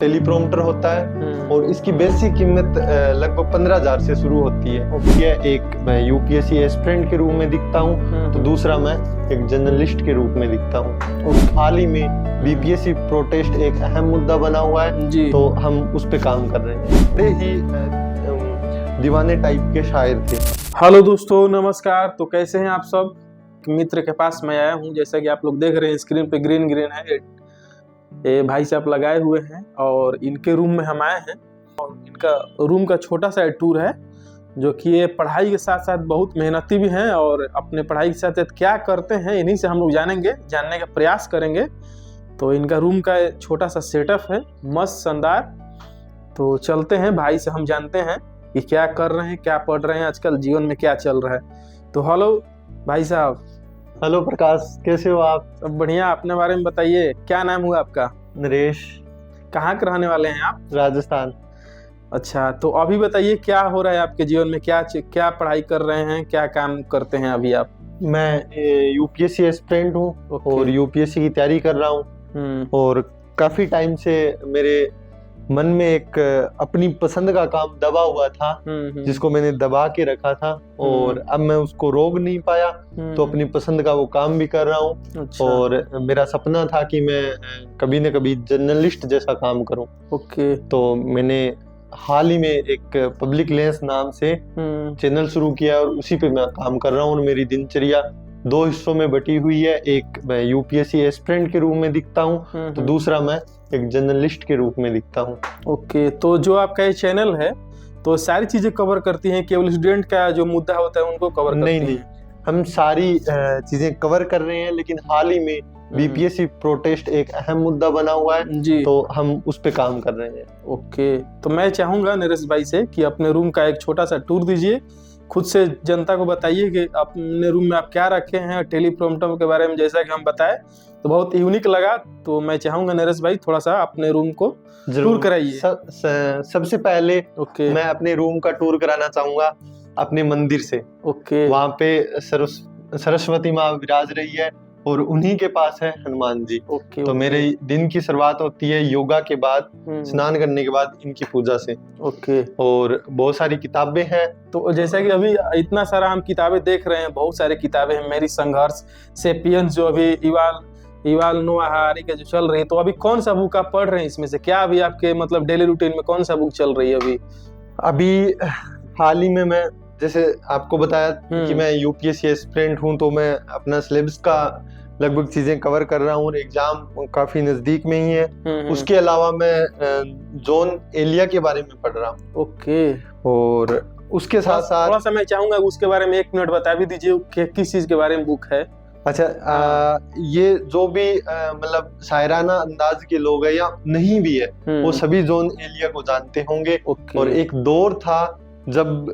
Teleprompter होता है और इसकी बेसिक कीमत लगभग 15,000 से शुरू होती है। यह एक मैं यूपीएससी एस्पिरेंट के रूप में दिखता हूँ, तो दूसरा मैं एक जर्नलिस्ट के रूप में दिखता हूँ। और हाल ही में बीपीएससी प्रोटेस्ट एक अहम मुद्दा बना हुआ है, तो हम उस पे काम कर रहे हैं। बड़े ही दीवाने टाइप के शायर थे। हेलो दोस्तों, नमस्कार। तो कैसे हैं आप सब? मित्र के पास मैं आया हूं। जैसा कि आप लोग देख रहे हैं स्क्रीन पे ग्रीन है, ये भाई साहब लगाए हुए हैं और इनके रूम में हम आए हैं। और इनका रूम का छोटा सा टूर है, जो कि ये पढ़ाई के साथ साथ बहुत मेहनती भी हैं और अपने पढ़ाई के साथ साथ क्या करते हैं इन्हीं से हम लोग जानने का प्रयास करेंगे। तो इनका रूम का छोटा सा सेटअप है, मस्त शानदार। तो चलते हैं भाई से, हम जानते हैं कि क्या कर रहे हैं, क्या पढ़ रहे हैं, आजकल जीवन में क्या चल रहा है। तो हेलो भाई साहब। हेलो प्रकाश, कैसे हो आप? सब बढ़िया। अपने बारे में बताइए, क्या नाम हुआ आपका? नरेश। कहाँ के रहने वाले हैं आप? राजस्थान। अच्छा, तो अभी बताइए क्या हो रहा है आपके जीवन में, क्या पढ़ाई कर रहे हैं, क्या काम करते हैं अभी आप? मैं यूपीएससी एस्पिरेंट हूँ और यूपीएससी की तैयारी कर रहा हूँ। और काफी टाइम से मेरे मन में एक अपनी पसंद का काम दबा हुआ था, जिसको मैंने दबा के रखा था और अब मैं उसको रोक नहीं पाया, तो अपनी पसंद का वो काम भी कर रहा हूँ। अच्छा। और मेरा सपना था कि मैं कभी न कभी जर्नलिस्ट जैसा काम करूँ। ओके। तो मैंने हाल ही में एक पब्लिक लेंस नाम से चैनल शुरू किया और उसी पे मैं काम कर रहा हूँ। और मेरी दिनचर्या 2 हिस्सों में बटी हुई है। एक मैं यूपीएससी एस्पिरेंट के रूप में दिखता हूँ, तो दूसरा मैं एक जर्नलिस्ट के रूप में दिखता हूँ। ओके, तो जो आपका ये चैनल है तो सारी चीजें कवर करती हैं, केवल स्टूडेंट का जो मुद्दा होता है उनको कवर करती हैं? नहीं, हम सारी चीजें कवर कर रहे हैं, लेकिन हाल ही में बीपीएससी प्रोटेस्ट एक अहम मुद्दा बना हुआ है जी, तो हम उस पे काम कर रहे हैं। ओके, तो मैं चाहूंगा नरेश भाई से कि अपने रूम का एक छोटा सा टूर दीजिए, खुद से जनता को बताइए कि अपने रूम में आप क्या रखे हैं। टेलीप्रॉम्प्टर के बारे में जैसा कि हम बताए तो बहुत यूनिक लगा, तो मैं चाहूंगा नरेश भाई थोड़ा सा अपने रूम को टूर कराइए। सबसे पहले मैं अपने रूम का टूर कराना चाहूंगा अपने मंदिर से। वहाँ पे सरस्वती माँ विराज रही है और उन्हीं के पास है हनुमान जी। तो मेरे दिन की शुरुआत होती है योगा के बाद, स्नान करने के बाद इनकी पूजा से। और बहुत सारी किताबें हैं। तो जैसा कि अभी इतना सारा हम किताबें देख रहे हैं, बहुत सारी किताबें हैं। मेरी संघर्ष, सेपियंस जो अभी इवाल नोआ हरारी के जो चल रही है, तो अभी कौन सा बुक आप पढ़ रहे हैं इसमें से? क्या अभी आपके मतलब डेली रूटीन में कौन सा बुक चल रही है अभी हाल ही में मैं जैसे आपको बताया कि मैं यूपीएससी एस्पिरेंट हूँ, तो मैं अपना सिलेबस का लगभग चीजें कवर कर रहा हूँ और एग्जाम काफी नजदीक में ही है। उसके अलावा मैं जॉन एलिया के बारे में पढ़ रहा हूँ। और उसके साथ साथ थोड़ा सा मैं चाहूंगा उसके बारे में 1 मिनट बता भी दीजिए कि किस चीज के बारे में बुक है। अच्छा, ये जो भी मतलब शायराना अंदाज के लोग हैं या नहीं भी है, वो सभी जॉन एलिया को जानते होंगे। और एक दौर था जब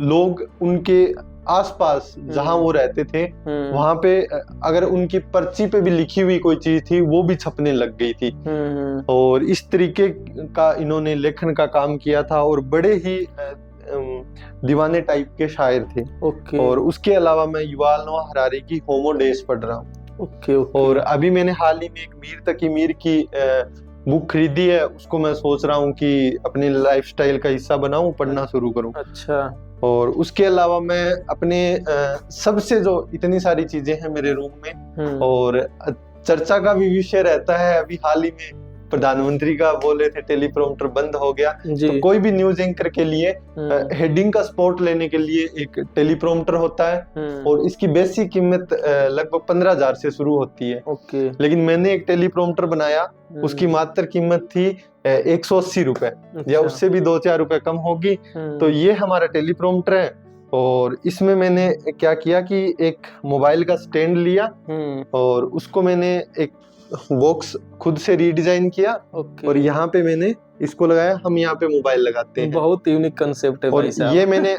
लोग उनके आसपास जहां वो रहते थे, वहां पे अगर उनकी पर्ची पे भी लिखी हुई कोई चीज थी, वो भी छपने लग गई थी। और इस तरीके का इन्होंने लेखन का काम किया था और बड़े ही दीवाने टाइप के शायर थे। और उसके अलावा मैं युवाल नोआ हरारी की होमो डेज पढ़ रहा हूँ। और अभी मैंने हाल ही में एक मीर तकी मीर की बुक खरीदी है, उसको मैं सोच रहा हूँ कि अपने लाइफस्टाइल का हिस्सा बनाऊं, पढ़ना शुरू करूं। अच्छा। और उसके अलावा मैं अपने सबसे जो इतनी सारी चीजें हैं मेरे रूम में, और चर्चा का भी विषय रहता है। अभी हाल ही में प्रधानमंत्री का बोले थे टेलीप्रॉम्प्टर बंद हो गया, तो कोई भी न्यूज एंकर के लिए हेडिंग का स्पॉट लेने के लिए एक टेलीप्रॉम्प्टर होता है और इसकी बेसिक कीमत लगभग 15,000 से शुरू होती है। लेकिन मैंने एक टेलीप्रॉम्प्टर बनाया, उसकी मात्र कीमत थी 180 रुपए, या उससे भी 2-4 रुपए कम होगी। तो ये हमारा टेलीप्रॉम्प्टर है। और इसमें मैंने क्या किया कि एक मोबाइल का स्टैंड लिया और उसको मैंने एक बॉक्स खुद से रीडिजाइन किया और यहाँ पे मैंने इसको लगाया। हम यहाँ पे मोबाइल लगाते हैं। बहुत यूनिक कंसेप्ट है। और ये मैंने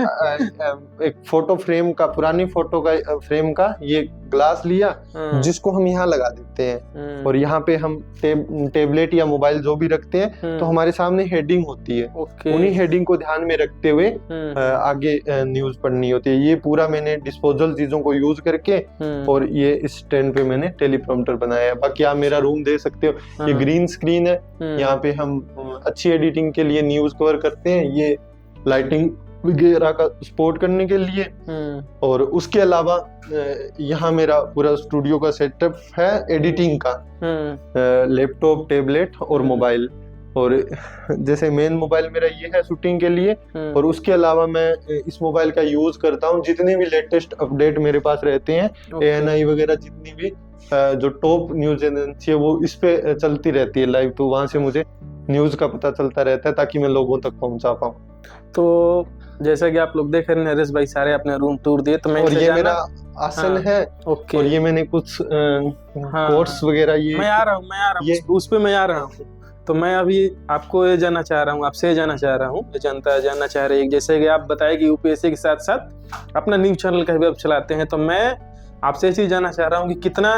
एक फोटो फ्रेम का, पुरानी फोटो का फ्रेम का ये ग्लास लिया, जिसको हम यहाँ लगा देते हैं। और यहाँ पे हम टेबलेट या मोबाइल जो भी रखते हैं, तो हमारे सामने हेडिंग होती है। उन्हीं हेडिंग को ध्यान में रखते हुए आगे न्यूज पढ़नी होती है। ये पूरा मैंने डिस्पोजल चीजों को यूज करके और ये इस स्टैंड पे मैंने टेलीप्रॉम्प्टर बनाया है। बाकी आप मेरा रूम दे सकते हो। हो। ये ग्रीन स्क्रीन है, यहाँ पे हम अच्छी एडिटिंग के लिए न्यूज कवर करते हैं, ये लाइटिंग वगैरह का सपोर्ट करने के लिए। और उसके अलावा यहाँ मेरा पूरा स्टूडियो का सेटअप है एडिटिंग का, लैपटॉप, टैबलेट और मोबाइल। और जैसे मेन मोबाइल मेरा ये है शूटिंग के लिए, और उसके अलावा मैं इस मोबाइल का यूज करता हूँ जितने भी लेटेस्ट अपडेट मेरे पास रहते हैं, ANI वगैरह जितनी भी जो टॉप न्यूज एजेंसी है वो इस पे चलती रहती है लाइव, तो वहां से मुझे न्यूज का पता चलता रहता है ताकि मैं लोगों तक पहुंचा पाऊँ। तो जैसा कि आप लोग देख रहे हैं नरेश भाई सारे अपने रूम टूर दिए, तो मैं और ये मेरा आसन है, और ये मैंने कुछ कोर्स वगैरह, ये मैं आ रहा हूँ उस पे मैं आ रहा हूँ। तो मैं अभी आपको ये जानना चाह रहा हूँ, आपसे ये जानना चाह रहा हूँ, जनता जानना चाह रही है, जैसे कि आप बताए कि यूपीएससी के साथ साथ अपना न्यूज चैनल का भी आप चलाते हैं, तो मैं आपसे ये चीज जानना चाह रहा हूँ कि कितना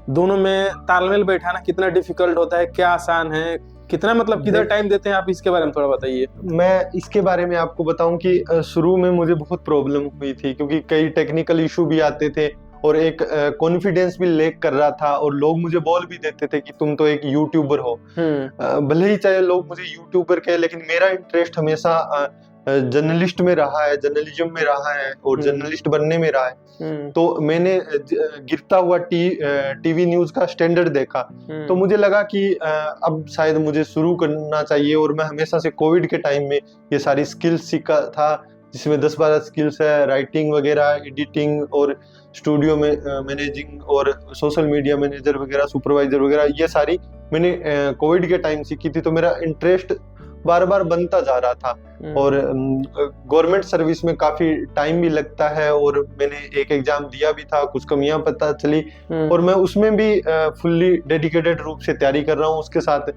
दोनों में तालमेल बैठाना कितना डिफिकल्ट होता है, क्या आसान है, कितना मतलब किधर टाइम देते हैं आप, इसके बारे में थोड़ा बताइए। मैं इसके बारे में आपको बताऊं कि शुरू में मुझे बहुत प्रॉब्लम हुई थी, क्योंकि कई टेक्निकल इशू भी आते थे और एक कॉन्फिडेंस भी लैक कर रहा था, और लोग मुझे बोल भी देते थे कि तुम तो एक यूट्यूबर हो। भले ही चाहे लोग मुझे यूट्यूबर कहे, लेकिन मेरा इंटरेस्ट हमेशा जर्नलिस्ट में रहा है, जर्नलिज्म में रहा है और जर्नलिस्ट बनने में रहा है। तो मैंने गिरता हुआ टीवी न्यूज का स्टैंडर्ड देखा, तो मुझे लगा कि अब शायद मुझे शुरू करना चाहिए। और मैं हमेशा से कोविड के टाइम में ये सारी स्किल्स सीखा था, जिसमें 10-12 स्किल्स है, राइटिंग वगैरह, एडिटिंग और स्टूडियो में मैनेजिंग और सोशल मीडिया मैनेजर वगैरह, सुपरवाइजर वगैरह, ये सारी मैंने कोविड के टाइम सीखी थी। तो मेरा इंटरेस्ट बार बार बनता जा रहा था। और गवर्नमेंट सर्विस में काफी टाइम भी लगता है, और मैंने एक एग्जाम दिया भी था, कुछ कमियां पता चली, और मैं उसमें भी फुल्ली डेडिकेटेड रूप से तैयारी कर रहा हूँ। उसके साथ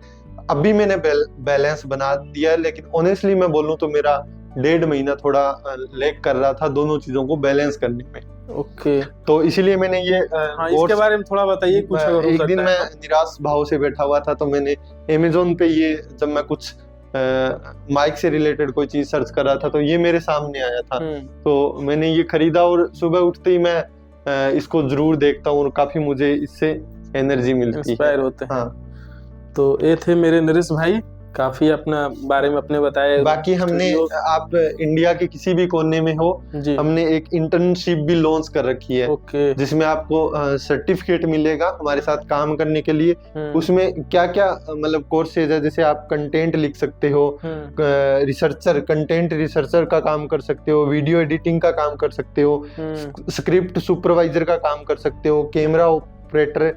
अभी मैंने बैलेंस बना दिया है, लेकिन ऑनेस्टली मैं बोलूँ तो मेरा 1.5 महीना थोड़ा लैग कर रहा था दोनों चीजों को बैलेंस करने में। ओके, तो इसीलिए मैंने ये इसके बारे में थोड़ा बताइए कुछ। एक दिन मैं निराश भाव से बैठा हुआ था, तो मैंने अमेज़न पे ये जब मैं कुछ माइक से रिलेटेड कोई चीज सर्च कर रहा था, तो ये मेरे सामने आया था, तो मैंने ये खरीदा, और सुबह उठते ही मैं इसको जरूर देखता हूँ और काफी मुझे इससे एनर्जी मिलती है, इंस्पायर होते हैं। हाँ। तो ये थे मेरे नरेश भाई, काफी अपना बारे में अपने बताए। बाकी हमने, आप इंडिया के किसी भी कोने में हो, हमने एक इंटर्नशिप भी लॉन्च कर रखी है, जिसमें आपको सर्टिफिकेट मिलेगा हमारे साथ काम करने के लिए। उसमें क्या क्या मतलब कोर्सेज है, जैसे आप कंटेंट लिख सकते हो, रिसर्चर, कंटेंट रिसर्चर का काम कर सकते हो, वीडियो एडिटिंग का काम कर सकते हो, स्क्रिप्ट सुपरवाइजर का काम कर सकते हो, camera operator,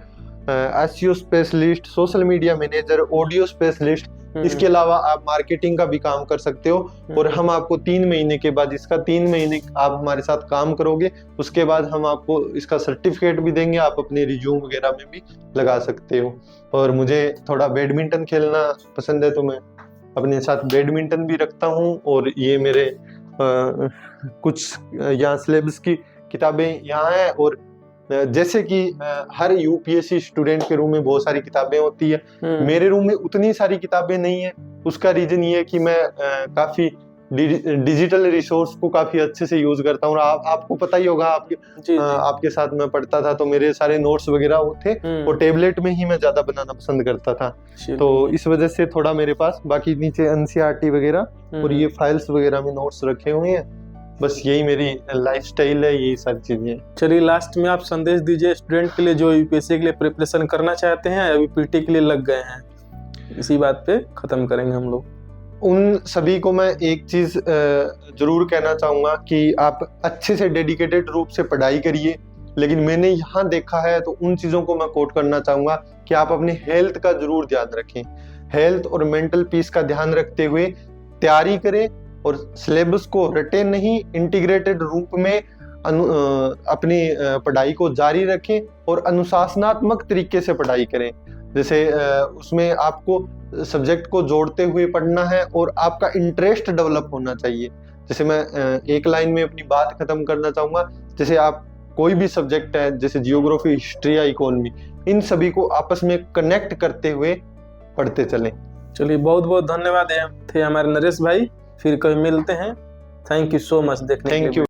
SEO specialist, social media manager, audio specialist. इसके अलावा आप मार्केटिंग का भी काम कर सकते हो। और हम आपको 3 महीने के बाद, इसका 3 महीने आप हमारे साथ काम करोगे, उसके बाद हम आपको इसका सर्टिफिकेट भी देंगे, आप अपने रिज्यूम वगैरह में भी लगा सकते हो। और मुझे थोड़ा बैडमिंटन खेलना पसंद है, तो मैं अपने साथ बैडमिंटन भी रखता हूँ। और ये मेरे कुछ यहाँ सिलेबस की किताबें यहाँ हैं, और जैसे कि हर यूपीएससी स्टूडेंट के रूम में बहुत सारी किताबें होती है, मेरे रूम में उतनी सारी किताबें नहीं है। उसका रीजन ये है कि मैं काफी डिजिटल रिसोर्स को काफी अच्छे से यूज करता हूँ। और आपको पता ही होगा, आपके साथ मैं पढ़ता था, तो मेरे सारे नोट्स वगैरह थे वो टैबलेट में ही मैं ज्यादा बनाना पसंद करता था, तो इस वजह से थोड़ा मेरे पास बाकी नीचे एनसीईआरटी वगैरह और ये फाइल्स वगैरह में नोट्स रखे हुए हैं। बस यही मेरी लाइफस्टाइल है, यही सारी चीजें। चलिए, लास्ट में आप संदेश दीजिए स्टूडेंट के लिए जो यूपीएससी के लिए प्रिपरेशन करना चाहते हैं, अभी पीटी के लिए लग गए हैं। इसी बात पे खत्म करेंगे हम लोग। उन सभी को मैं एक चीज जरूर कहना चाहूंगा कि आप अच्छे से डेडिकेटेड रूप से पढ़ाई करिए, लेकिन मैंने यहाँ देखा है तो उन चीजों को मैं कोट करना चाहूंगा कि आप अपने हेल्थ का जरूर ध्यान रखें। हेल्थ और मेंटल पीस का ध्यान रखते हुए तैयारी करें, और सिलेबस को रटे नहीं, इंटीग्रेटेड रूप में अपनी पढ़ाई को जारी रखें और अनुशासनात्मक तरीके से पढ़ाई करें। जैसे उसमें आपको सब्जेक्ट को जोड़ते हुए पढ़ना है और आपका इंटरेस्ट डेवलप होना चाहिए। जैसे मैं एक लाइन में अपनी बात खत्म करना चाहूंगा, जैसे आप कोई भी सब्जेक्ट है, जैसे जियोग्राफी, हिस्ट्री या इकोनॉमी, इन सभी को आपस में कनेक्ट करते हुए पढ़ते चलें। चलिए, बहुत बहुत धन्यवाद थे हमारे नरेश भाई, फिर कभी मिलते हैं। थैंक यू सो मच देखने के लिए।